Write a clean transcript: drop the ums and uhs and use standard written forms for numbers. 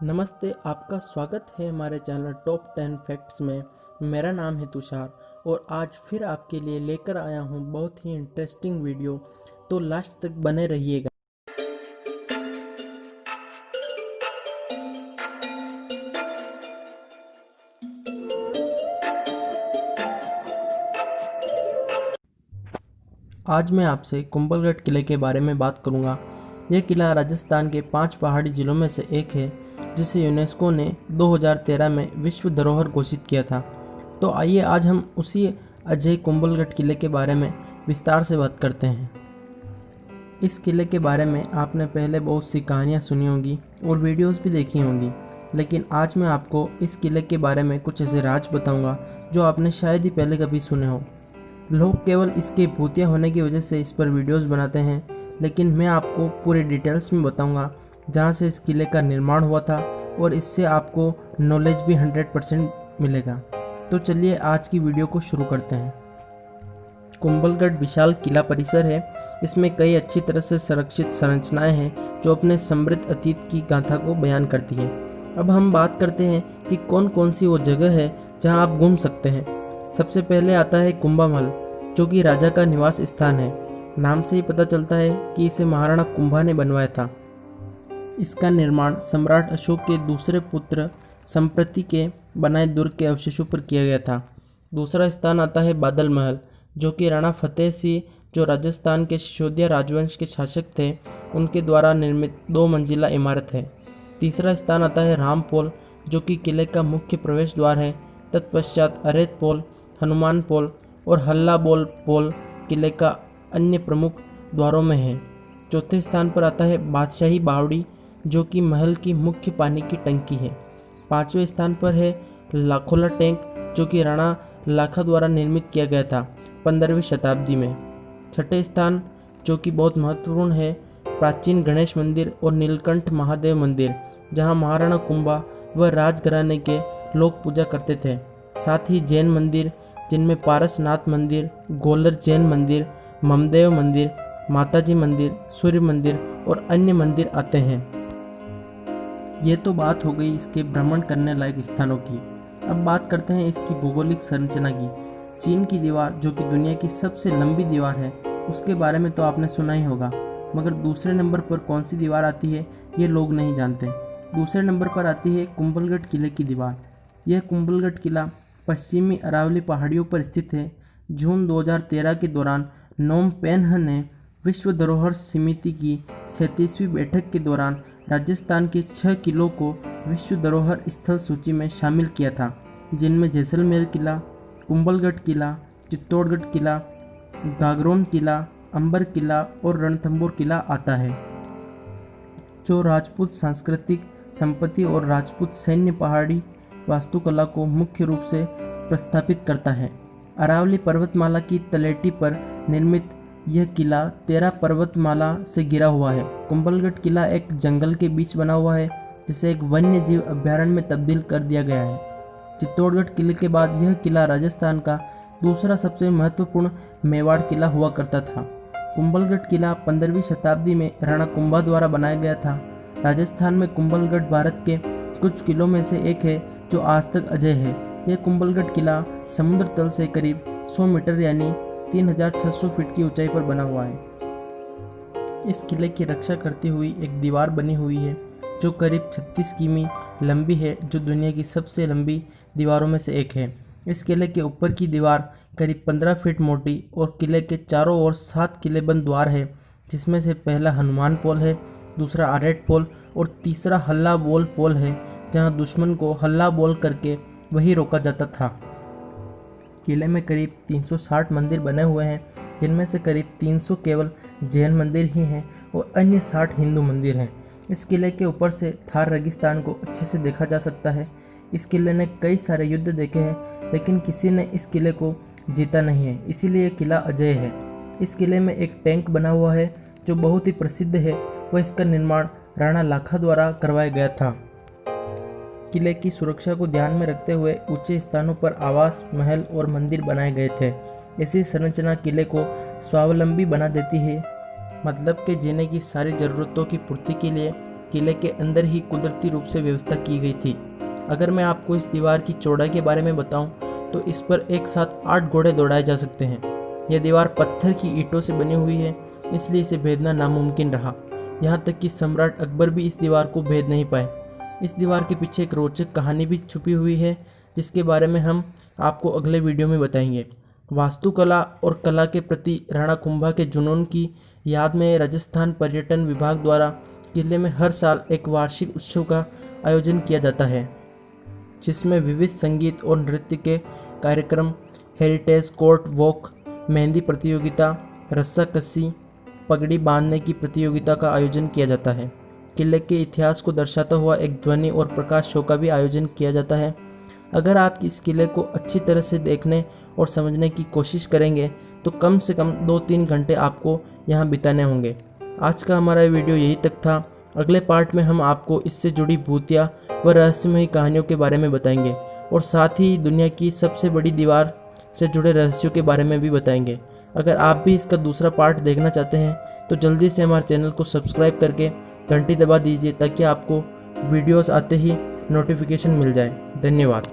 नमस्ते, आपका स्वागत है हमारे चैनल टॉप 10 फैक्ट्स में। मेरा नाम है तुषार और आज फिर आपके लिए लेकर आया हूँ बहुत ही इंटरेस्टिंग वीडियो, तो लास्ट तक बने रहिएगा। आज मैं आपसे कुंभलगढ़ किले के बारे में बात करूंगा। यह किला राजस्थान के 5 पहाड़ी जिलों में से एक है, जिसे यूनेस्को ने 2013 में विश्व धरोहर घोषित किया था। तो आइए आज हम उसी अजय कुंभलगढ़ किले के बारे में विस्तार से बात करते हैं। इस किले के बारे में आपने पहले बहुत सी कहानियाँ सुनी होंगी और वीडियोस भी देखी होंगी, लेकिन आज मैं आपको इस किले के बारे में कुछ ऐसे राज बताऊंगा जो आपने शायद ही पहले कभी सुने हो। लोग केवल इसके भूतिया होने की वजह से इस पर वीडियोस बनाते हैं, लेकिन मैं आपको पूरे डिटेल्स में बताऊंगा जहां से इस किले का निर्माण हुआ था, और इससे आपको नॉलेज भी 100% मिलेगा। तो चलिए आज की वीडियो को शुरू करते हैं। कुंभलगढ़ विशाल किला परिसर है। इसमें कई अच्छी तरह से संरक्षित संरचनाएं हैं जो अपने समृद्ध अतीत की गाथा को बयान करती है। अब हम बात करते हैं कि कौन कौन सी वो जगह है जहां आप घूम सकते हैं। सबसे पहले आता है कुंभा महल, जो कि राजा का निवास स्थान है। नाम से ही पता चलता है कि इसे महाराणा कुंभा ने बनवाया था। इसका निर्माण सम्राट अशोक के दूसरे पुत्र संप्रति के बनाए दुर्ग के अवशेषों पर किया गया था। दूसरा स्थान आता है बादल महल, जो कि राणा फतेह सिंह, जो राजस्थान के सिसोदिया राजवंश के शासक थे, उनके द्वारा निर्मित 2 मंजिला इमारत है। तीसरा स्थान आता है रामपोल, जो कि किले का मुख्य प्रवेश द्वार है। तत्पश्चात अरेत पोल, हनुमान पोल और हल्ला बोल पोल किले का अन्य प्रमुख द्वारों में है। चौथे स्थान पर आता है बादशाही बावड़ी, जो कि महल की मुख्य पानी की टंकी है। 5वें स्थान पर है लाखोला टैंक, जो कि राणा लाखा द्वारा निर्मित किया गया था 15वीं शताब्दी में। 6ठे स्थान, जो कि बहुत महत्वपूर्ण है, प्राचीन गणेश मंदिर और नीलकंठ महादेव मंदिर, जहां महाराणा कुंभा व राजघराने के लोग पूजा करते थे। साथ ही जैन मंदिर, जिनमें पारसनाथ मंदिर, गोलर जैन मंदिर, ममदेव मंदिर, माताजी मंदिर, सूर्य मंदिर और अन्य मंदिर आते हैं। ये तो बात हो गई इसके भ्रमण करने लायक स्थानों की। अब बात करते हैं इसकी भौगोलिक संरचना की। चीन की दीवार, जो कि दुनिया की सबसे लंबी दीवार है, उसके बारे में तो आपने सुना ही होगा, मगर दूसरे नंबर पर कौन सी दीवार आती है ये लोग नहीं जानते। दूसरे नंबर पर आती है कुंभलगढ़ किले की दीवार। यह कुंभलगढ़ किला पश्चिमी अरावली पहाड़ियों पर स्थित है। जून 2013 के दौरान नोम पेन्ह ने विश्व धरोहर समिति की 37वीं बैठक के दौरान राजस्थान के 6 किलों को विश्व धरोहर स्थल सूची में शामिल किया था, जिनमें जैसलमेर किला, कुंभलगढ़ किला, चित्तौड़गढ़ किला, गागरोन किला, अंबर किला और रणथंभौर किला आता है, जो राजपूत सांस्कृतिक संपत्ति और राजपूत सैन्य पहाड़ी वास्तुकला को मुख्य रूप से प्रस्थापित करता है। अरावली पर्वतमाला की तलहटी पर निर्मित यह किला 13 पर्वतमाला से घिरा हुआ है। कुंभलगढ़ किला एक जंगल के बीच बना हुआ है, जिसे एक वन्य जीव अभ्यारण्य में तब्दील कर दिया गया है। चित्तौड़गढ़ किले के बाद यह किला राजस्थान का दूसरा सबसे महत्वपूर्ण मेवाड़ किला हुआ करता था। कुंभलगढ़ किला 15वीं शताब्दी में राणा कुंभा द्वारा बनाया गया था। राजस्थान में कुंभलगढ़ भारत के कुछ किलों में से एक है जो आज तक अजय है। यह कुंभलगढ़ किला समुद्र तल से करीब 100 मीटर यानी 3600 फीट की ऊंचाई पर बना हुआ है। इस किले की रक्षा करती हुई एक दीवार बनी हुई है जो करीब 36 किमी लंबी है, जो दुनिया की सबसे लंबी दीवारों में से एक है। इस किले के ऊपर की दीवार करीब 15 फीट मोटी और किले के चारों ओर 7 किलेबंद द्वार है, जिसमें से पहला हनुमान पोल है, दूसरा आरेट पोल और तीसरा हल्ला बोल पोल है, जहां दुश्मन को हल्ला बोल करके वही रोका जाता था। किले में करीब 360 मंदिर बने हुए हैं, जिनमें से करीब 300 केवल जैन मंदिर ही हैं और अन्य 60 हिंदू मंदिर हैं। इस किले के ऊपर से थार रेगिस्तान को अच्छे से देखा जा सकता है। इस किले ने कई सारे युद्ध देखे हैं, लेकिन किसी ने इस किले को जीता नहीं है, इसीलिए किला अजय है। इस किले में एक टैंक बना हुआ है जो बहुत ही प्रसिद्ध है, वह इसका निर्माण राणा लाखा द्वारा करवाया गया था। किले की सुरक्षा को ध्यान में रखते हुए ऊंचे स्थानों पर आवास, महल और मंदिर बनाए गए थे। ऐसी संरचना किले को स्वावलंबी बना देती है, मतलब कि जीने की सारी ज़रूरतों की पूर्ति के लिए किले के अंदर ही कुदरती रूप से व्यवस्था की गई थी। अगर मैं आपको इस दीवार की चौड़ाई के बारे में बताऊं तो इस पर एक साथ 8 घोड़े दौड़ाए जा सकते हैं। यह दीवार पत्थर की ईंटों से बनी हुई है, इसलिए इसे भेदना नामुमकिन रहा। यहाँ तक कि सम्राट अकबर भी इस दीवार को भेद नहीं पाए। इस दीवार के पीछे एक रोचक कहानी भी छुपी हुई है, जिसके बारे में हम आपको अगले वीडियो में बताएंगे। वास्तुकला और कला के प्रति राणा कुंभा के जुनून की याद में राजस्थान पर्यटन विभाग द्वारा किले में हर साल एक वार्षिक उत्सव का आयोजन किया जाता है, जिसमें विविध संगीत और नृत्य के कार्यक्रम, हेरिटेज कोर्ट वॉक, मेहंदी प्रतियोगिता, रस्साकसी, पगड़ी बांधने की प्रतियोगिता का आयोजन किया जाता है। किले के इतिहास को दर्शाता हुआ एक ध्वनि और प्रकाश शो का भी आयोजन किया जाता है। अगर आप इस किले को अच्छी तरह से देखने और समझने की कोशिश करेंगे तो कम से कम 2-3 घंटे आपको यहाँ बिताने होंगे। आज का हमारा वीडियो यही तक था। अगले पार्ट में हम आपको इससे जुड़ी भूतिया व रहस्यमयी कहानियों के बारे में बताएंगे और साथ ही दुनिया की सबसे बड़ी दीवार से जुड़े रहस्यों के बारे में भी बताएंगे। अगर आप भी इसका दूसरा पार्ट देखना चाहते हैं तो जल्दी से हमारे चैनल को सब्सक्राइब करके घंटी दबा दीजिए, ताकि आपको वीडियोस आते ही नोटिफिकेशन मिल जाए। धन्यवाद।